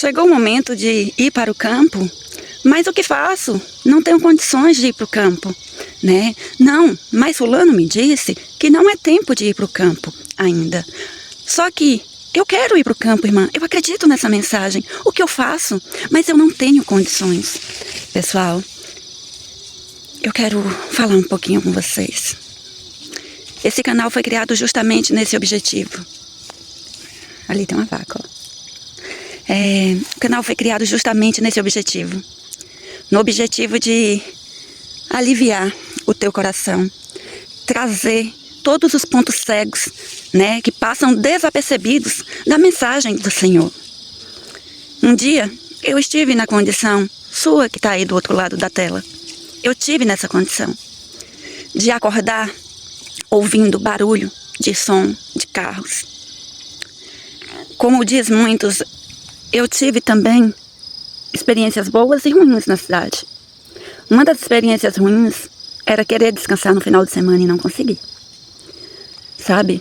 Chegou o momento de ir para o campo, mas o que faço? Não tenho condições de ir para o campo, né? Não, mas fulano me disse que não é tempo de ir para o campo ainda. Só que eu quero ir para o campo, irmã. Eu acredito nessa mensagem. O que eu faço? Mas eu não tenho condições. Pessoal, eu quero falar um pouquinho com vocês. Esse canal foi criado justamente nesse objetivo. Ali tem uma vaca, ó. O canal foi criado justamente nesse objetivo. No objetivo de aliviar o teu coração. Trazer todos os pontos cegos, né, que passam desapercebidos da mensagem do Senhor. Um dia, eu estive na condição sua que está aí do outro lado da tela. Eu tive nessa condição de acordar ouvindo barulho de som de carros. Como diz muitos, eu tive também experiências boas e ruins na cidade. Uma das experiências ruins era querer descansar no final de semana e não conseguir. Sabe?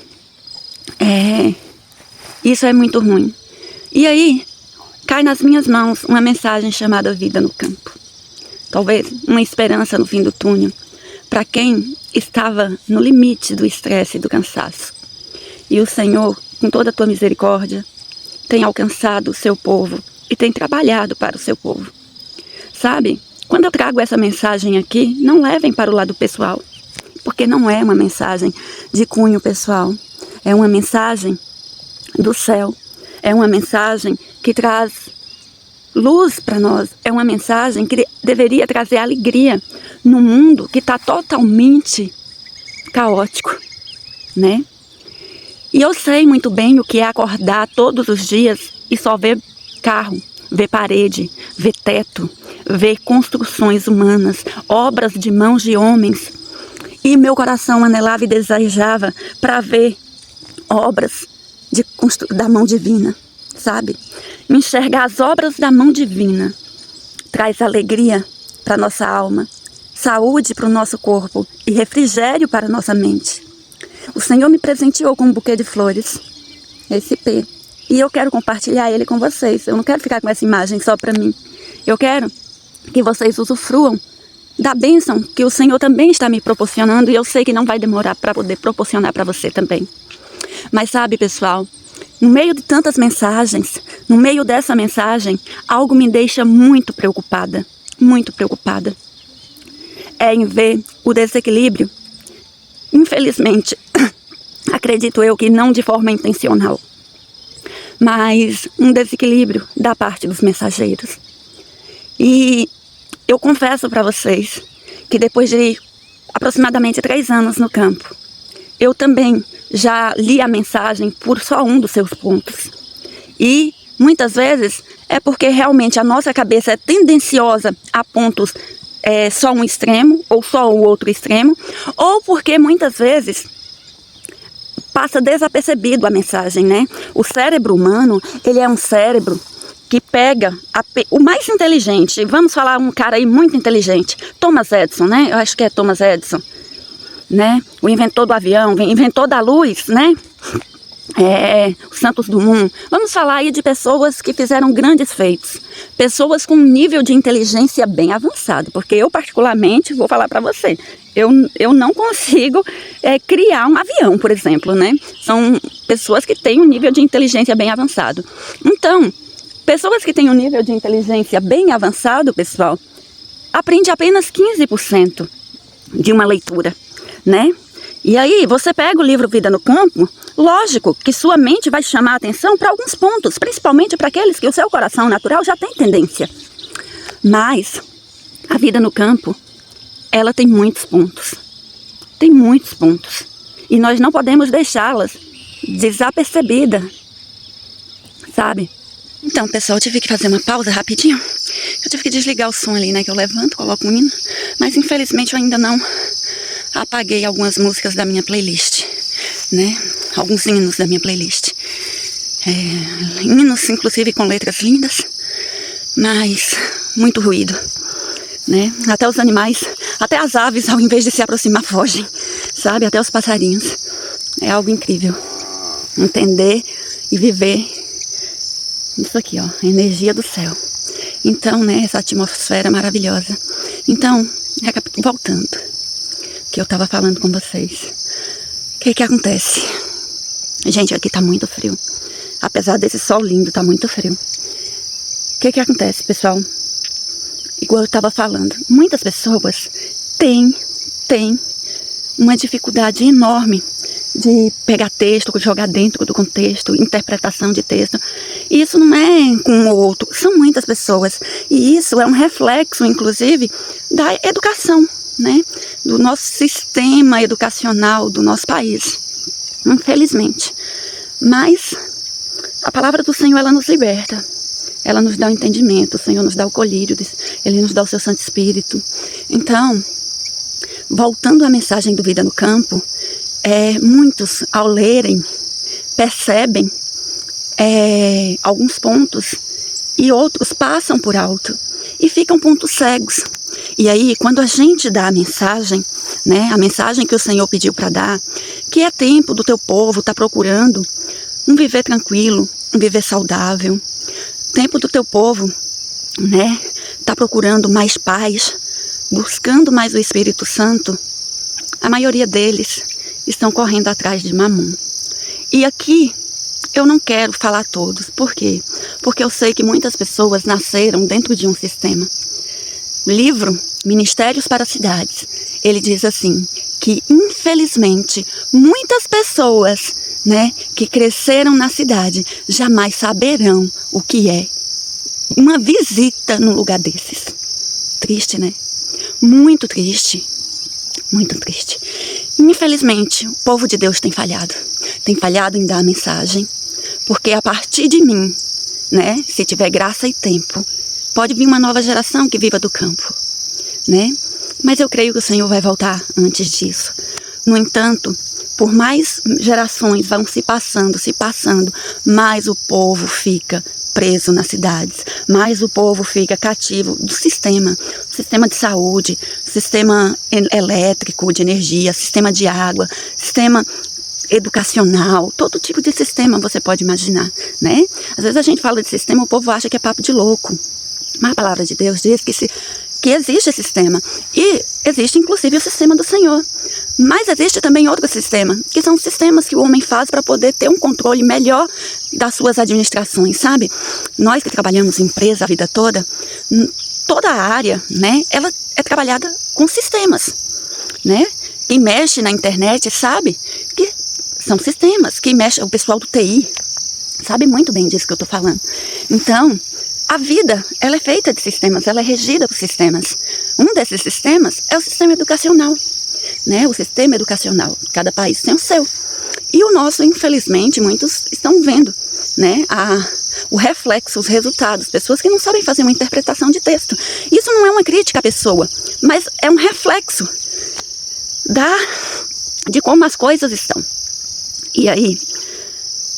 Isso é muito ruim. E aí, cai nas minhas mãos uma mensagem chamada Vida no Campo. Talvez uma esperança no fim do túnel, para quem estava no limite do estresse e do cansaço. E o Senhor, com toda a tua misericórdia, tem alcançado o seu povo e tem trabalhado para o seu povo. Sabe? Quando eu trago essa mensagem aqui, não levem para o lado pessoal, porque não é uma mensagem de cunho pessoal. É uma mensagem do céu. É uma mensagem que traz luz para nós. É uma mensagem que deveria trazer alegria no mundo que está totalmente caótico, né? E eu sei muito bem o que é acordar todos os dias e só ver carro, ver parede, ver teto, ver construções humanas, obras de mãos de homens. E meu coração anelava e desejava para ver obras da mão divina, sabe? Enxergar as obras da mão divina traz alegria para nossa alma, saúde para o nosso corpo e refrigério para a nossa mente. O Senhor me presenteou com um buquê de flores, esse P, e eu quero compartilhar ele com vocês. Eu não quero ficar com essa imagem só para mim. Eu quero que vocês usufruam da bênção que o Senhor também está me proporcionando, e eu sei que não vai demorar para poder proporcionar para você também. Mas sabe, pessoal, no meio de tantas mensagens, no meio dessa mensagem, algo me deixa muito preocupada, muito preocupada. É em ver o desequilíbrio, infelizmente, acredito eu que não de forma intencional, mas um desequilíbrio da parte dos mensageiros. E eu confesso para vocês que depois de aproximadamente 3 anos no campo, eu também já li a mensagem por só um dos seus pontos. E muitas vezes é porque realmente a nossa cabeça é tendenciosa a pontos só um extremo ou só o outro extremo, ou porque muitas vezes passa desapercebido a mensagem, né? O cérebro humano, ele é um cérebro que pega o mais inteligente. Vamos falar um cara aí muito inteligente, Thomas Edison, né? Eu acho que é Thomas Edison, né? O inventor do avião, inventor da luz, né? O Santos Dumont. Vamos falar aí de pessoas que fizeram grandes feitos. Pessoas com um nível de inteligência bem avançado. Porque eu, particularmente, vou falar para você, eu não consigo criar um avião, por exemplo, né? São pessoas que têm um nível de inteligência bem avançado. Então, pessoas que têm um nível de inteligência bem avançado, pessoal, aprende apenas 15% de uma leitura, né? E aí, você pega o livro Vida no Campo, lógico que sua mente vai chamar a atenção para alguns pontos, principalmente para aqueles que o seu coração natural já tem tendência. Mas a vida no campo, ela tem muitos pontos. Tem muitos pontos. E nós não podemos deixá-las desapercebidas, sabe? Então, pessoal, eu tive que fazer uma pausa rapidinho. Eu tive que desligar o som ali, né? Que eu levanto, coloco um hino. Mas, infelizmente, eu ainda não apaguei algumas músicas da minha playlist, né? Alguns hinos da minha playlist. Hinos, inclusive, com letras lindas, mas muito ruído, né? Até os animais, até as aves, ao invés de se aproximar, fogem, sabe? Até os passarinhos. É algo incrível. Entender e viver Isso aqui, ó, a energia do céu. Então, né, essa atmosfera maravilhosa. Então, voltando, que eu tava falando com vocês. O que acontece? Gente, aqui tá muito frio. Apesar desse sol lindo, tá muito frio. O que acontece, pessoal? Igual eu tava falando, muitas pessoas têm uma dificuldade enorme de pegar texto, jogar dentro do contexto, interpretação de texto. E isso não é com o outro, são muitas pessoas. E isso é um reflexo, inclusive, da educação, né? Do nosso sistema educacional do nosso país, infelizmente. Mas a palavra do Senhor, ela nos liberta. Ela nos dá o entendimento, o Senhor nos dá o colírio, Ele nos dá o seu Santo Espírito. Então, voltando à mensagem do Vida no Campo, muitos, ao lerem, percebem alguns pontos e outros passam por alto e ficam pontos cegos. E aí, quando a gente dá a mensagem, né, a mensagem que o Senhor pediu para dar, que é tempo do teu povo estar procurando um viver tranquilo, um viver saudável, tempo do teu povo, né, tá procurando mais paz, buscando mais o Espírito Santo, a maioria deles estão correndo atrás de mamon. E aqui eu não quero falar todos. Por quê? Porque eu sei que muitas pessoas nasceram dentro de um sistema. O livro Ministérios para Cidades, ele diz assim, que infelizmente muitas pessoas, né, que cresceram na cidade jamais saberão o que é uma visita num lugar desses. Triste, né? Muito triste. Muito triste. Infelizmente, o povo de Deus tem falhado. Tem falhado em dar a mensagem. Porque a partir de mim, né, se tiver graça e tempo, pode vir uma nova geração que viva do campo, né? Mas eu creio que o Senhor vai voltar antes disso. No entanto, por mais gerações vão se passando, mais o povo fica preso nas cidades, mais o povo fica cativo do sistema de saúde, sistema elétrico, de energia, sistema de água, sistema educacional, todo tipo de sistema você pode imaginar, né? Às vezes a gente fala de sistema, o povo acha que é papo de louco, mas a palavra de Deus diz que existe esse sistema, e existe inclusive o sistema do Senhor. Mas existe também outro sistema, que são sistemas que o homem faz para poder ter um controle melhor das suas administrações, sabe? Nós que trabalhamos em empresa a vida toda, toda a área, né, ela é trabalhada com sistemas, né? Quem mexe na internet sabe que são sistemas. Quem mexe, o pessoal do TI, sabe muito bem disso que eu estou falando. Então, a vida, ela é feita de sistemas, ela é regida por sistemas. Um desses sistemas é o sistema educacional, né? O sistema educacional, cada país tem o seu. E o nosso, infelizmente, muitos estão vendo, né, o reflexo, os resultados, pessoas que não sabem fazer uma interpretação de texto. Isso não é uma crítica à pessoa, mas é um reflexo de como as coisas estão. E aí,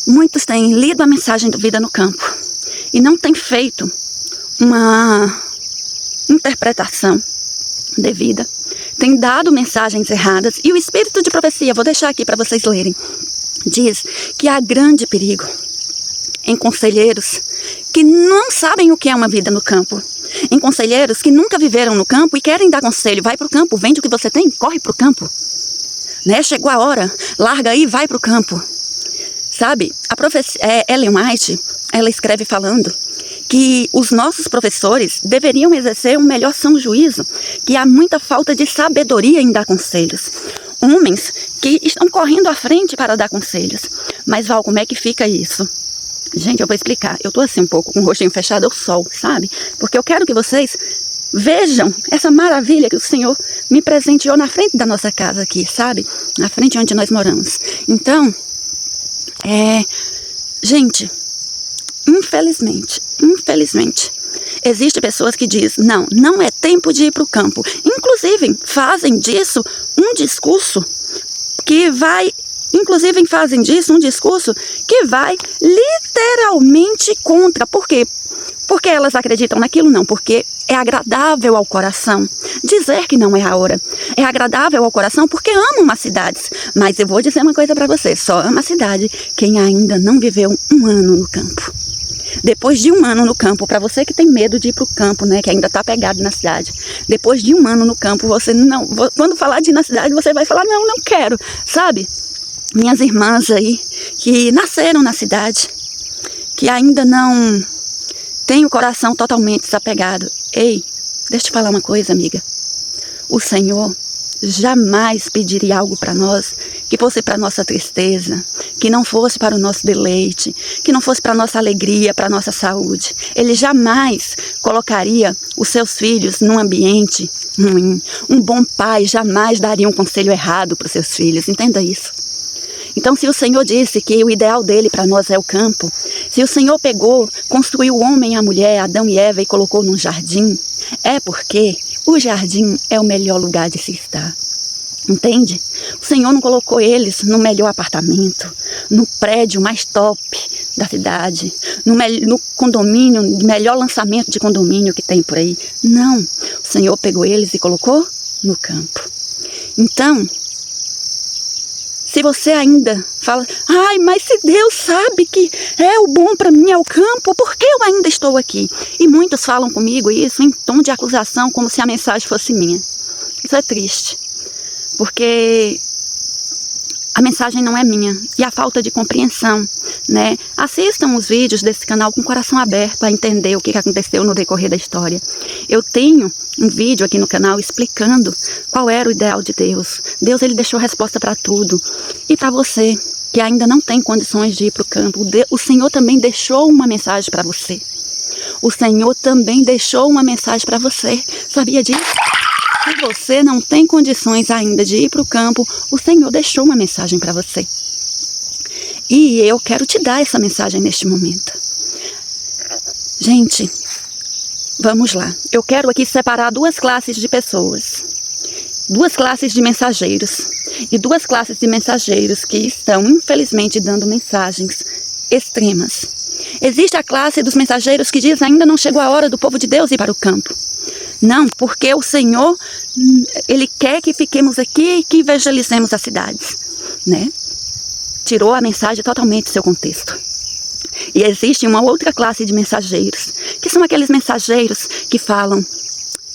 muitos têm lido a mensagem do Vida no Campo e não têm feito uma interpretação devida, têm dado mensagens erradas, e o espírito de profecia, vou deixar aqui para vocês lerem, diz que há grande perigo em conselheiros que não sabem o que é uma vida no campo, em conselheiros que nunca viveram no campo e querem dar conselho. Vai para o campo, vende o que você tem, corre para o campo, né? Chegou a hora, larga aí, vai para o campo. Sabe, a Ellen White, ela escreve falando que os nossos professores deveriam exercer um melhor são juízo, que há muita falta de sabedoria em dar conselhos. Homens que estão correndo à frente para dar conselhos. Mas, Val, como é que fica isso? Gente, eu vou explicar. Eu tô assim um pouco com o rostinho fechado ao sol, sabe? Porque eu quero que vocês vejam essa maravilha que o Senhor me presenteou na frente da nossa casa aqui, sabe? Na frente onde nós moramos. Então, gente, infelizmente, existem pessoas que dizem, não é tempo de ir para o campo. Inclusive, fazem disso um discurso que vai literalmente contra. Por quê? Porque elas acreditam naquilo? Não, porque é agradável ao coração dizer que não é a hora. É agradável ao coração porque amam as cidades. Mas eu vou dizer uma coisa para você, só ama a cidade quem ainda não viveu um ano no campo. Depois de 1 ano no campo, para você que tem medo de ir para o campo, né, que ainda está pegado na cidade, depois de 1 ano no campo, você não, quando falar de ir na cidade, você vai falar, não quero, sabe? Minhas irmãs aí, que nasceram na cidade, que ainda não têm o coração totalmente desapegado. Ei, deixa eu te falar uma coisa, amiga. O Senhor jamais pediria algo para nós que fosse para nossa tristeza, que não fosse para o nosso deleite, que não fosse para nossa alegria, para nossa saúde. Ele jamais colocaria os seus filhos num ambiente ruim. Um bom pai jamais daria um conselho errado para os seus filhos. Entenda isso. Então, se o Senhor disse que o ideal dele para nós é o campo, se o Senhor pegou, construiu o homem e a mulher, Adão e Eva, e colocou num jardim, é porque o jardim é o melhor lugar de se estar. Entende? O Senhor não colocou eles no melhor apartamento, no prédio mais top da cidade, no condomínio, no melhor lançamento de condomínio que tem por aí. Não. O Senhor pegou eles e colocou no campo. Então, se você ainda fala, ai, mas se Deus sabe que o bom para mim é o campo, por que eu ainda estou aqui? E muitos falam comigo isso em tom de acusação, como se a mensagem fosse minha. Isso é triste, porque a mensagem não é minha e a falta de compreensão, né? Assistam os vídeos desse canal com o coração aberto a entender o que aconteceu no decorrer da história. Eu tenho um vídeo aqui no canal explicando qual era o ideal de Deus. Deus, ele deixou resposta para tudo. E para você que ainda não tem condições de ir para o campo, o Senhor também deixou uma mensagem para você. O Senhor também deixou uma mensagem para você. Sabia disso? Se você não tem condições ainda de ir para o campo, o Senhor deixou uma mensagem para você. E eu quero te dar essa mensagem neste momento. Gente, vamos lá. Eu quero aqui separar 2 classes de pessoas. 2 classes de mensageiros. E 2 classes de mensageiros que estão, infelizmente, dando mensagens extremas. Existe a classe dos mensageiros que diz ainda não chegou a hora do povo de Deus ir para o campo. Não, porque o Senhor, ele quer que fiquemos aqui e que evangelizemos as cidades, né? Tirou a mensagem totalmente do seu contexto. E existe uma outra classe de mensageiros, que são aqueles mensageiros que falam,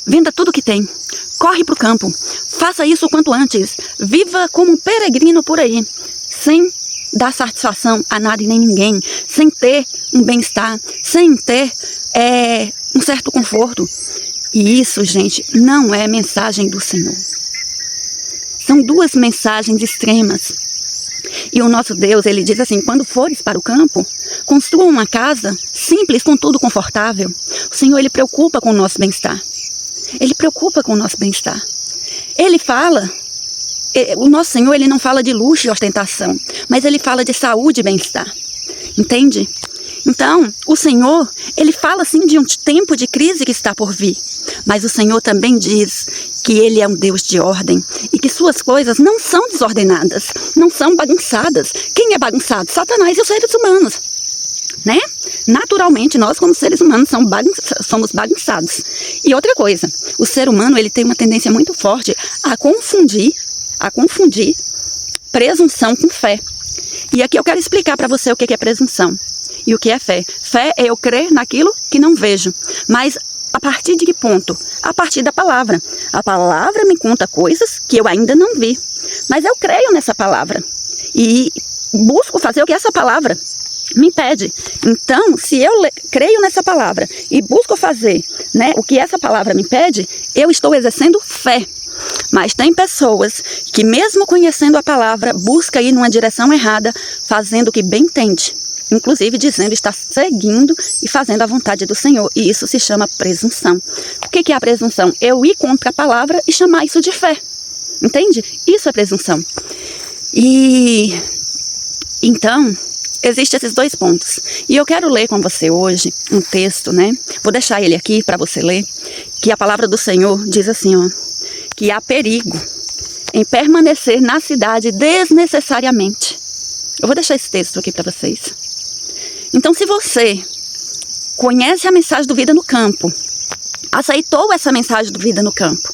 venda tudo que tem, corre para o campo, faça isso o quanto antes, viva como um peregrino por aí, sem dar satisfação a nada e nem ninguém, sem ter um bem-estar, sem ter um certo conforto. E isso, gente, não é mensagem do Senhor. São 2 mensagens extremas. E o nosso Deus, ele diz assim, quando fores para o campo, construa uma casa simples, contudo confortável. O Senhor, ele preocupa com o nosso bem-estar. Ele preocupa com o nosso bem-estar. Ele fala, o nosso Senhor, ele não fala de luxo e ostentação, mas ele fala de saúde e bem-estar. Entende? Então, o Senhor, ele fala assim de um tempo de crise que está por vir. Mas o Senhor também diz que ele é um Deus de ordem e que suas coisas não são desordenadas, não são bagunçadas. Quem é bagunçado? Satanás e os seres humanos, né? Naturalmente, nós como seres humanos somos bagunçados. E outra coisa, o ser humano, ele tem uma tendência muito forte a confundir presunção com fé. E aqui eu quero explicar para você o que é presunção e o que é fé. Fé é eu crer naquilo que não vejo, mas a partir de que ponto? A partir da palavra. A palavra me conta coisas que eu ainda não vi, mas eu creio nessa palavra e busco fazer o que essa palavra me pede. Então, se eu creio nessa palavra e busco fazer, né, o que essa palavra me pede, eu estou exercendo fé. Mas tem pessoas que, mesmo conhecendo a palavra, buscam ir numa direção errada, fazendo o que bem entende. Inclusive dizendo estar seguindo e fazendo a vontade do Senhor. E isso se chama presunção. O que é a presunção? Eu ir contra a palavra e chamar isso de fé. Entende? Isso é presunção. E então, existem esses 2 pontos. E eu quero ler com você hoje um texto, né? Vou deixar ele aqui para você ler. Que a palavra do Senhor diz assim, ó. Que há perigo em permanecer na cidade desnecessariamente. Eu vou deixar esse texto aqui para vocês. Então, se você conhece a mensagem do Vida no Campo, aceitou essa mensagem do Vida no Campo,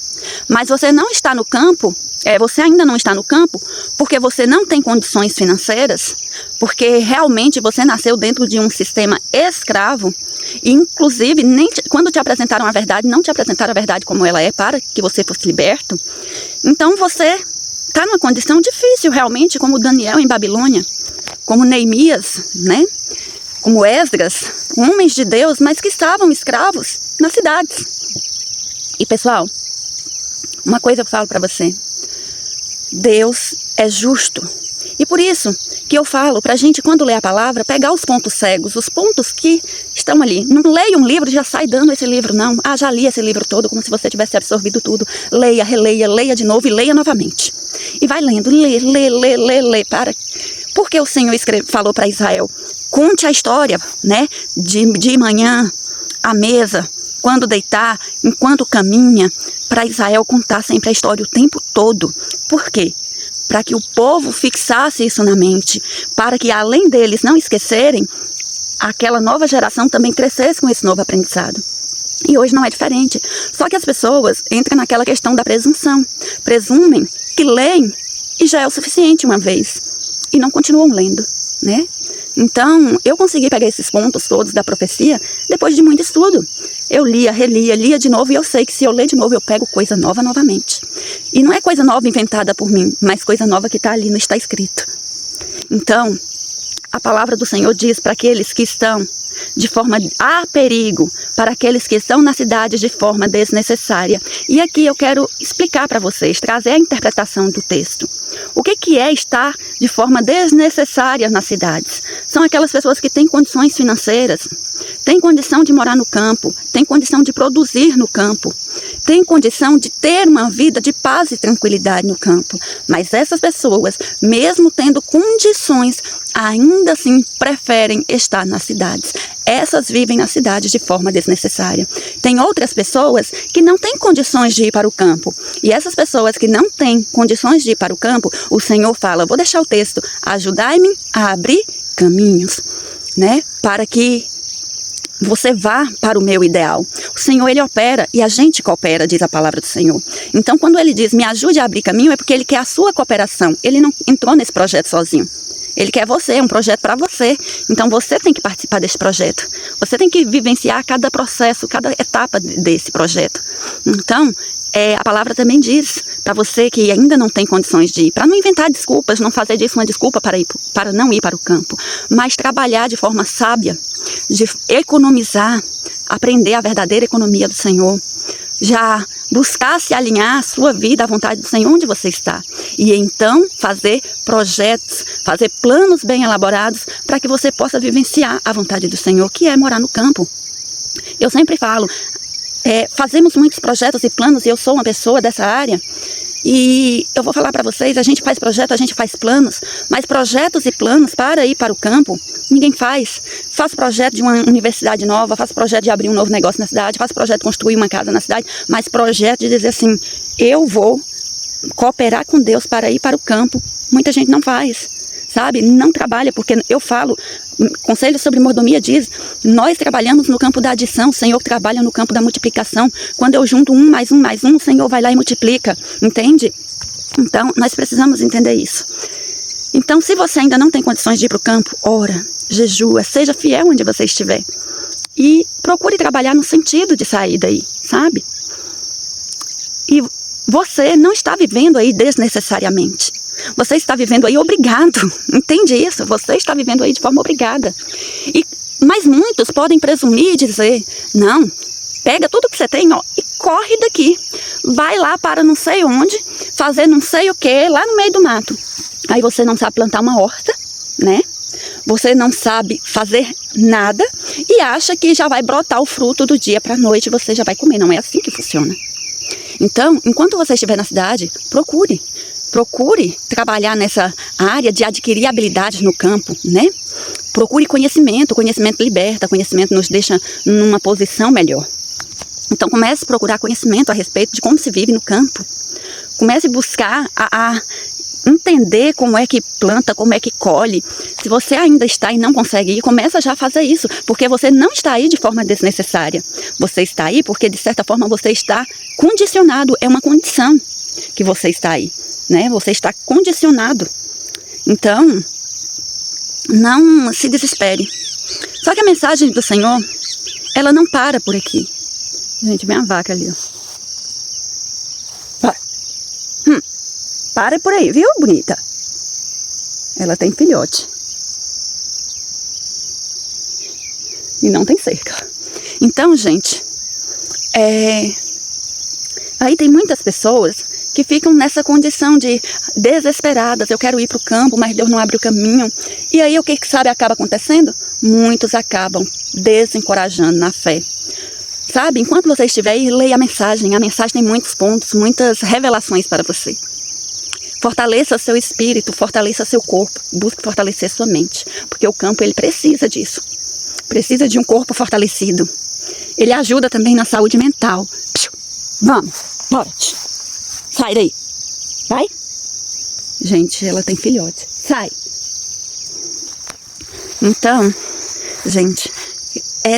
mas você não está no campo, você ainda não está no campo, porque você não tem condições financeiras, porque realmente você nasceu dentro de um sistema escravo, e inclusive quando te apresentaram a verdade, não te apresentaram a verdade como ela é para que você fosse liberto. Então você está numa condição difícil realmente, como Daniel em Babilônia, como Neemias, né? Como Esdras, homens de Deus, mas que estavam escravos nas cidades. E pessoal, uma coisa eu falo para você, Deus é justo. E por isso que eu falo para a gente, quando lê a palavra, pegar os pontos cegos, os pontos que estão ali. Não leia um livro e já sai dando esse livro, não. Ah, já li esse livro todo, como se você tivesse absorvido tudo. Leia, releia, leia de novo e leia novamente. E vai lendo, lê, para. Porque o Senhor falou para Israel, conte a história, né? De manhã, à mesa, quando deitar, enquanto caminha, para Israel contar sempre a história o tempo todo. Por quê? Para que o povo fixasse isso na mente, para que além deles não esquecerem, aquela nova geração também crescesse com esse novo aprendizado. E hoje não é diferente. Só que as pessoas entram naquela questão da presunção. Presumem que leem e já é o suficiente uma vez. E não continuam lendo, né? Então, eu consegui pegar esses pontos todos da profecia depois de muito estudo. Eu lia, relia, lia de novo e eu sei que se eu ler de novo eu pego coisa nova novamente. E não é coisa nova inventada por mim, mas coisa nova que está ali, não está escrito. Então, a palavra do Senhor diz para aqueles que estão de forma a perigo, para aqueles que estão na cidade de forma desnecessária. E aqui eu quero explicar para vocês, trazer a interpretação do texto. O que é estar de forma desnecessária nas cidades? São aquelas pessoas que têm condições financeiras, têm condição de morar no campo, têm condição de produzir no campo, têm condição de ter uma vida de paz e tranquilidade no campo. Mas essas pessoas, mesmo tendo condições, ainda assim preferem estar nas cidades. Essas vivem nas cidades de forma desnecessária. Tem outras pessoas que não têm condições de ir para o campo. E essas pessoas que não têm condições de ir para o campo, o Senhor fala, vou deixar o texto, ajudai-me a abrir caminhos, né? Para que você vá para o meu ideal. O Senhor, Ele opera e a gente coopera, diz a palavra do Senhor. Então, quando Ele diz, me ajude a abrir caminho, é porque Ele quer a sua cooperação. Ele não entrou nesse projeto sozinho. Ele quer você, é um projeto para você. Então, você tem que participar desse projeto. Você tem que vivenciar cada processo, cada etapa desse projeto. Então, a palavra também diz para você que ainda não tem condições de ir, para não inventar desculpas, não fazer disso uma desculpa para não ir para o campo, mas trabalhar de forma sábia, de economizar, aprender a verdadeira economia do Senhor, já buscar se alinhar a sua vida à vontade do Senhor onde você está. E então fazer projetos, fazer planos bem elaborados para que você possa vivenciar a vontade do Senhor, que é morar no campo. Eu sempre falo, fazemos muitos projetos e planos, e eu sou uma pessoa dessa área, e eu vou falar para vocês, a gente faz projeto, a gente faz planos, mas projetos e planos para ir para o campo, ninguém faz. Faz projeto de uma universidade nova, faz projeto de abrir um novo negócio na cidade, faz projeto de construir uma casa na cidade, mas projeto de dizer assim, eu vou cooperar com Deus para ir para o campo, muita gente não faz, sabe? Não trabalha, porque eu falo, Conselho sobre Mordomia diz, nós trabalhamos no campo da adição, o Senhor trabalha no campo da multiplicação. Quando eu junto 1 mais 1 mais 1, o Senhor vai lá e multiplica, entende? Então, nós precisamos entender isso. Então, se você ainda não tem condições de ir para o campo, ora, jejua, seja fiel onde você estiver. E procure trabalhar no sentido de sair daí, sabe? E você não está vivendo aí desnecessariamente. Você está vivendo aí obrigado, entende isso? Você está vivendo aí de forma obrigada. Mas muitos podem presumir e dizer, não, pega tudo que você tem, ó, e corre daqui. Vai lá para não sei onde, fazer não sei o que, lá no meio do mato. Aí você não sabe plantar uma horta, né? Você não sabe fazer nada e acha que já vai brotar o fruto do dia para a noite e você já vai comer. Não é assim que funciona. Então, enquanto você estiver na cidade, procure trabalhar nessa área de adquirir habilidades no campo, né? Procure conhecimento, o conhecimento liberta, conhecimento nos deixa numa posição melhor. Então comece a procurar conhecimento a respeito de como se vive no campo. Comece a buscar a entender como é que planta, como é que colhe. Se você ainda está e não consegue ir, começa já a fazer isso, porque você não está aí de forma desnecessária. Você está aí porque, de certa forma, você está condicionado, é uma condição que você está aí. né? Você está condicionado. Então, não se desespere. Só que a mensagem do Senhor, ela não para por aqui. Gente, vem a vaca ali, ó. Vai. Para por aí, viu, bonita? Ela tem filhote. E não tem cerca. Então, gente, aí tem muitas pessoas que ficam nessa condição de desesperadas. Eu quero ir para o campo, mas Deus não abre o caminho. E aí o que sabe acaba acontecendo? Muitos acabam desencorajando na fé. Sabe, enquanto você estiver aí, leia a mensagem. A mensagem tem muitos pontos, muitas revelações para você. Fortaleça seu espírito, fortaleça seu corpo. Busque fortalecer sua mente. Porque o campo, ele precisa disso. Precisa de um corpo fortalecido. Ele ajuda também na saúde mental. Vamos, bora. Sai daí. Vai. Gente, ela tem filhote. Sai. Então, gente,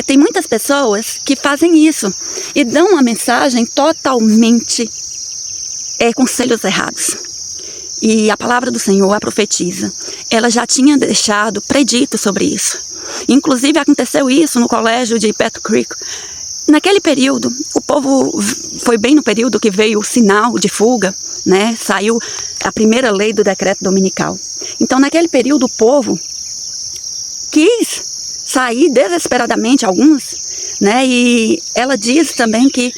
tem muitas pessoas que fazem isso e dão uma mensagem totalmente conselhos errados. E a palavra do Senhor, a profetiza, ela já tinha deixado predito sobre isso. Inclusive aconteceu isso no colégio de Battle Creek. Naquele período, o povo, foi bem no período que veio o sinal de fuga, né? Saiu a primeira lei do decreto dominical. Então naquele período o povo quis sair desesperadamente, alguns, né? E ela diz também que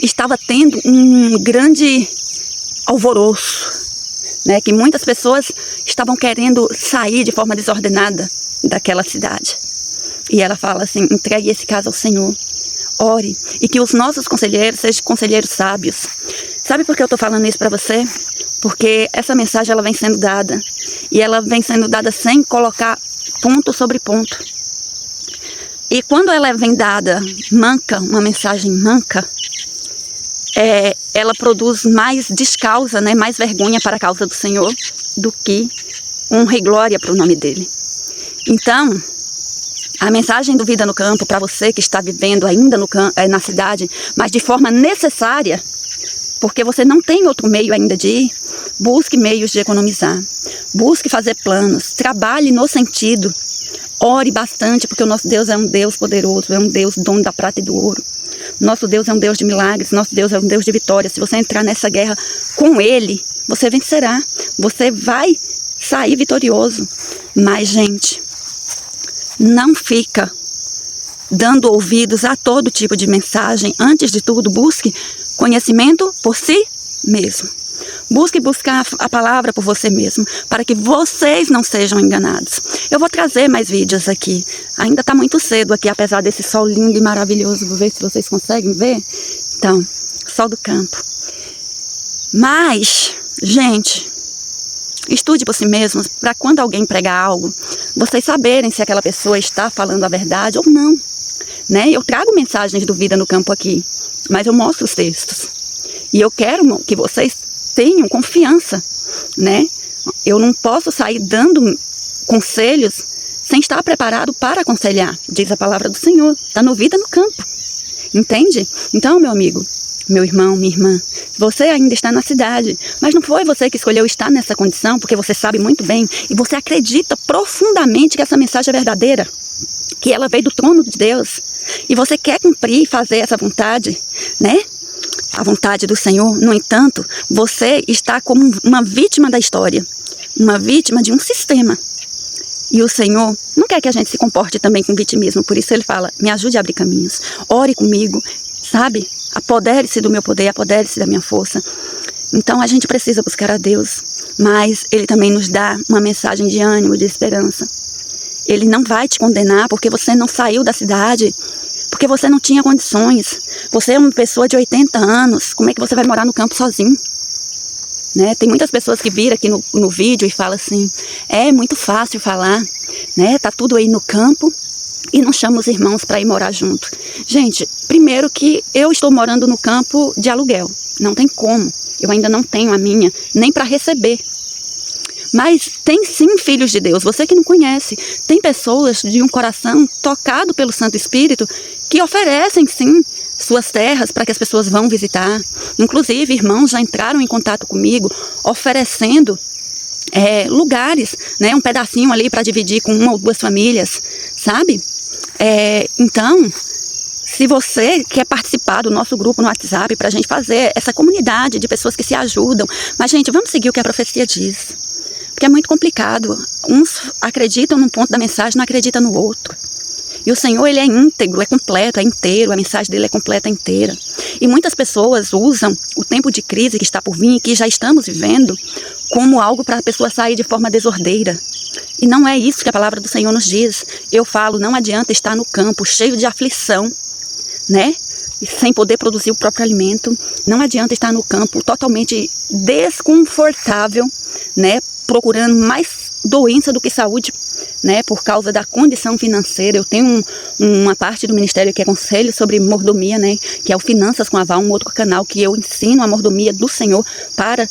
estava tendo um grande alvoroço, né? Que muitas pessoas estavam querendo sair de forma desordenada daquela cidade. E ela fala assim: entregue esse caso ao Senhor, ore, e que os nossos conselheiros sejam conselheiros sábios. Sabe por que eu estou falando isso para você? Porque essa mensagem ela vem sendo dada, e ela vem sendo dada sem colocar ponto sobre ponto. E quando ela vem dada manca, uma mensagem manca, ela produz mais descausa, né, mais vergonha para a causa do Senhor do que honra e glória para o nome dele. Então, a mensagem do Vida no Campo, para você que está vivendo ainda na cidade, mas de forma necessária, porque você não tem outro meio ainda de ir, busque meios de economizar, busque fazer planos, trabalhe no sentido, ore bastante, porque o nosso Deus é um Deus poderoso, é um Deus dono da prata e do ouro. Nosso Deus é um Deus de milagres, nosso Deus é um Deus de vitória. Se você entrar nessa guerra com Ele, você vencerá, você vai sair vitorioso. Mas, gente, não fica dando ouvidos a todo tipo de mensagem. Antes de tudo, busque conhecimento por si mesmo. Busque buscar a palavra por você mesmo, para que vocês não sejam enganados. Eu vou trazer mais vídeos aqui. Ainda está muito cedo aqui, apesar desse sol lindo e maravilhoso. Vou ver se vocês conseguem ver. Então, sol do campo. Mas, gente, estude por si mesmos, para quando alguém pregar algo, vocês saberem se aquela pessoa está falando a verdade ou não, né? Eu trago mensagens do Vida no Campo aqui, mas eu mostro os textos. E eu quero que vocês tenham confiança, né? Eu não posso sair dando conselhos sem estar preparado para aconselhar, diz a palavra do Senhor. Está no Vida no Campo, entende? Então, meu amigo, meu irmão, minha irmã, você ainda está na cidade, mas não foi você que escolheu estar nessa condição, porque você sabe muito bem e você acredita profundamente que essa mensagem é verdadeira, que ela veio do trono de Deus, e você quer cumprir e fazer essa vontade, né? A vontade do Senhor. No entanto, você está como uma vítima da história, uma vítima de um sistema. E o Senhor não quer que a gente se comporte também com vitimismo, por isso Ele fala: me ajude a abrir caminhos, ore comigo, sabe? Apodere-se do meu poder, apodere-se da minha força. Então a gente precisa buscar a Deus, mas Ele também nos dá uma mensagem de ânimo, de esperança. Ele não vai te condenar porque você não saiu da cidade, porque você não tinha condições. Você é uma pessoa de 80 anos, como é que você vai morar no campo sozinho? Né? Tem muitas pessoas que viram aqui no vídeo e falam assim: é muito fácil falar, né? Tá tudo aí no campo e não chama os irmãos para ir morar junto. Gente, primeiro que eu estou morando no campo de aluguel, não tem como. Eu ainda não tenho a minha, nem para receber. Mas tem sim filhos de Deus, você que não conhece. Tem pessoas de um coração tocado pelo Santo Espírito que oferecem sim suas terras para que as pessoas vão visitar. Inclusive, irmãos já entraram em contato comigo oferecendo lugares, né, um pedacinho ali para dividir com uma ou duas famílias, sabe? Então, se você quer participar do nosso grupo no WhatsApp para a gente fazer essa comunidade de pessoas que se ajudam, mas gente, vamos seguir o que a profecia diz, porque é muito complicado. Uns acreditam num ponto da mensagem, não acreditam no outro. E o Senhor, ele é íntegro, é completo, é inteiro, a mensagem dele é completa, inteira. E muitas pessoas usam o tempo de crise que está por vir, que já estamos vivendo, como algo para a pessoa sair de forma desordeira. E não é isso que a palavra do Senhor nos diz. Eu falo, não adianta estar no campo cheio de aflição, né? E sem poder produzir o próprio alimento. Não adianta estar no campo totalmente desconfortável, né? Procurando mais doença do que saúde, né? Por causa da condição financeira. Eu tenho uma parte do ministério que é conselho sobre mordomia, né? Que é o Finanças com a Val, um outro canal que eu ensino a mordomia do Senhor para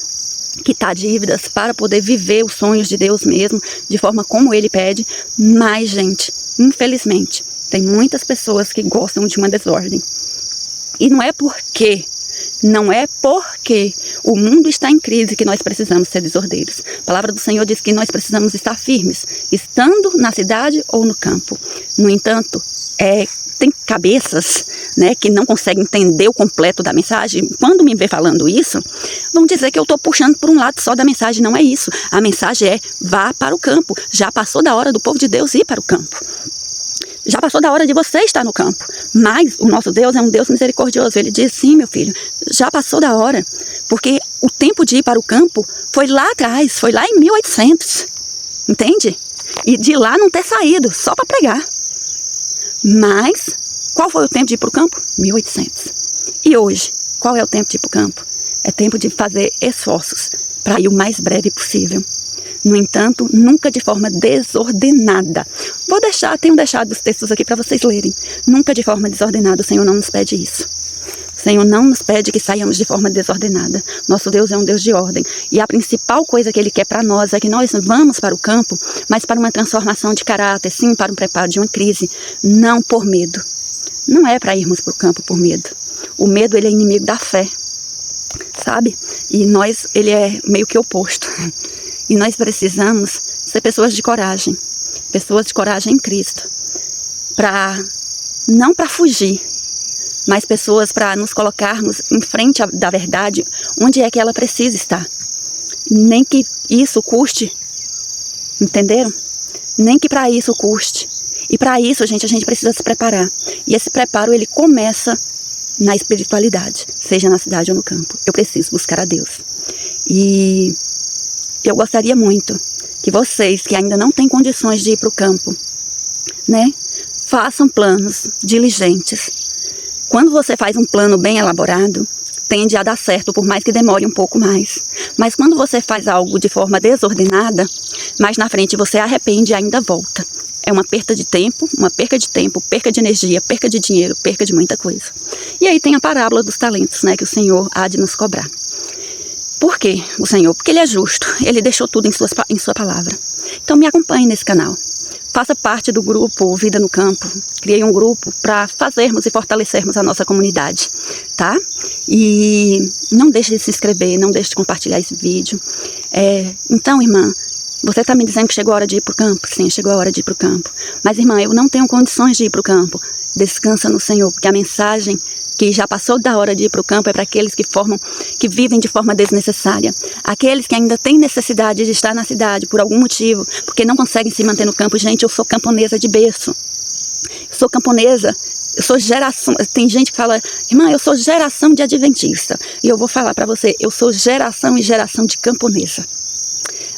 quitar dívidas, para poder viver os sonhos de Deus mesmo, de forma como Ele pede. Mas, gente, infelizmente, tem muitas pessoas que gostam de uma desordem. E não é porque o mundo está em crise que nós precisamos ser desordeiros. A palavra do Senhor diz que nós precisamos estar firmes, estando na cidade ou no campo. No entanto, tem cabeças, né, que não conseguem entender o completo da mensagem. Quando me vê falando isso, vão dizer que eu estou puxando por um lado só da mensagem. Não é isso. A mensagem é: vá para o campo. Já passou da hora do povo de Deus ir para o campo. Já passou da hora de você estar no campo. Mas o nosso Deus é um Deus misericordioso. Ele diz: sim, meu filho, já passou da hora. Porque o tempo de ir para o campo foi lá atrás, foi lá em 1800. Entende? E de lá não ter saído, só para pregar. Mas qual foi o tempo de ir para o campo? 1800. E hoje, qual é o tempo de ir para o campo? É tempo de fazer esforços para ir o mais breve possível. No entanto, nunca de forma desordenada. Tenho deixado os textos aqui para vocês lerem. Nunca de forma desordenada, o Senhor não nos pede isso. O Senhor não nos pede que saiamos de forma desordenada. Nosso Deus é um Deus de ordem. E a principal coisa que Ele quer para nós é que nós vamos para o campo, mas para uma transformação de caráter, sim, para um preparo de uma crise, não por medo. Não é para irmos para o campo por medo. O medo, ele é inimigo da fé, sabe? E ele é meio que oposto. E nós precisamos ser pessoas de coragem em Cristo, não para fugir, mas pessoas para nos colocarmos em frente da verdade, onde é que ela precisa estar. Nem que isso custe, entenderam? Nem que para isso custe. E para isso, gente, a gente precisa se preparar. E esse preparo, ele começa na espiritualidade, seja na cidade ou no campo. Eu preciso buscar a Deus. E eu gostaria muito que vocês que ainda não têm condições de ir para o campo, né, façam planos diligentes. Quando você faz um plano bem elaborado, tende a dar certo, por mais que demore um pouco mais. Mas quando você faz algo de forma desordenada, mais na frente você arrepende e ainda volta. É uma perda de tempo, perca de energia, perca de dinheiro, perca de muita coisa. E aí tem a parábola dos talentos, né, que o Senhor há de nos cobrar. Por quê, o Senhor? Porque Ele é justo. Ele deixou tudo em sua palavra. Então me acompanhe nesse canal. Faça parte do grupo Vida no Campo. Criei um grupo para fazermos e fortalecermos a nossa comunidade, tá? E não deixe de se inscrever, não deixe de compartilhar esse vídeo. Então, irmã, você está me dizendo que chegou a hora de ir para o campo? Sim, chegou a hora de ir para o campo. Mas, irmã, eu não tenho condições de ir para o campo. Descansa no Senhor, porque a mensagem que já passou da hora de ir para o campo é para aqueles que vivem de forma desnecessária. Aqueles que ainda têm necessidade de estar na cidade por algum motivo, porque não conseguem se manter no campo. Gente, eu sou camponesa de berço. Eu sou camponesa, eu sou geração... Tem gente que fala: irmã, eu sou geração de adventista. E eu vou falar para você, eu sou geração e geração de camponesa.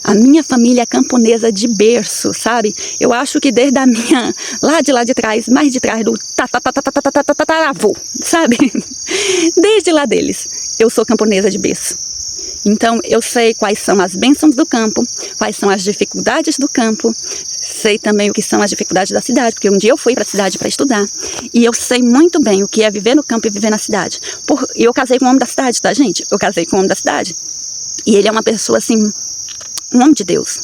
A minha família é camponesa de berço, sabe? Eu acho que desde a minha... Lá de trás, mais de trás do tataravô, sabe? Desde lá deles, eu sou camponesa de berço. Então, eu sei quais são as bênçãos do campo, quais são as dificuldades do campo. Sei também o que são as dificuldades da cidade, porque um dia eu fui para a cidade para estudar. E eu sei muito bem o que é viver no campo e viver na cidade. E eu casei com um homem da cidade, tá, gente? Eu casei com um homem da cidade. E ele é uma pessoa, assim... um homem de Deus,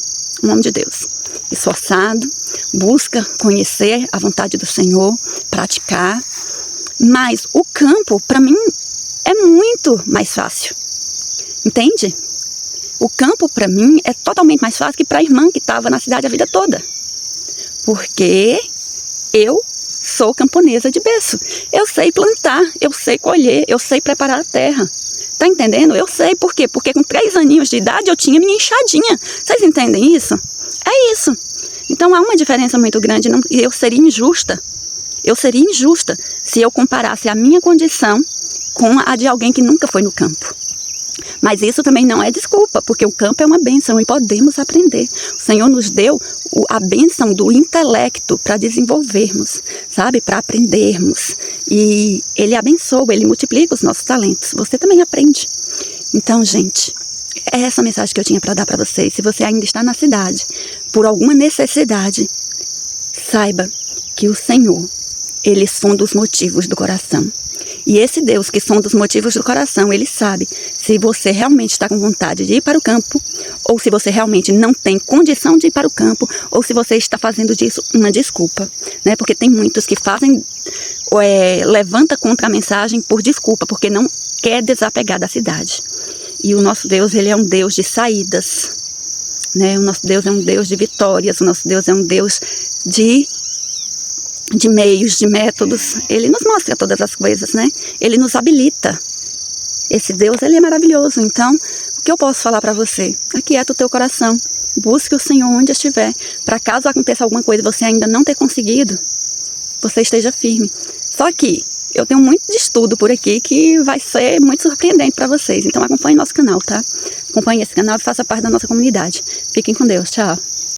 esforçado, busca conhecer a vontade do Senhor, praticar. Mas o campo, para mim, é muito mais fácil. Entende? O campo, para mim, é totalmente mais fácil que para a irmã que estava na cidade a vida toda. Porque eu sou camponesa de berço. Eu sei plantar, eu sei colher, eu sei preparar a terra. Tá entendendo? Eu sei. Por quê? Porque com 3 aninhos de idade eu tinha minha enxadinha. Vocês entendem isso? É isso. Então há uma diferença muito grande e eu seria injusta. Eu seria injusta se eu comparasse a minha condição com a de alguém que nunca foi no campo. Mas isso também não é desculpa, porque o campo é uma bênção e podemos aprender. O Senhor nos deu a bênção do intelecto para desenvolvermos, sabe? Para aprendermos. E Ele abençoa, Ele multiplica os nossos talentos. Você também aprende. Então, gente, é essa mensagem que eu tinha para dar para vocês. Se você ainda está na cidade, por alguma necessidade, saiba que o Senhor, Ele sonda os motivos do coração. E esse Deus que sonda os motivos do coração, Ele sabe se você realmente está com vontade de ir para o campo, ou se você realmente não tem condição de ir para o campo, ou se você está fazendo disso uma desculpa, né? Porque tem muitos que fazem, levanta contra a mensagem por desculpa, porque não quer desapegar da cidade. E o nosso Deus, Ele é um Deus de saídas, né? O nosso Deus é um Deus de vitórias, o nosso Deus é um Deus de meios, de métodos. Ele nos mostra todas as coisas, né? Ele nos habilita. Esse Deus, Ele é maravilhoso. Então, o que eu posso falar para você? Aquieta o teu coração. Busque o Senhor onde estiver. Para caso aconteça alguma coisa e você ainda não ter conseguido, você esteja firme. Só que eu tenho muito de estudo por aqui que vai ser muito surpreendente para vocês. Então, acompanhe nosso canal, tá? Acompanhe esse canal e faça parte da nossa comunidade. Fiquem com Deus. Tchau.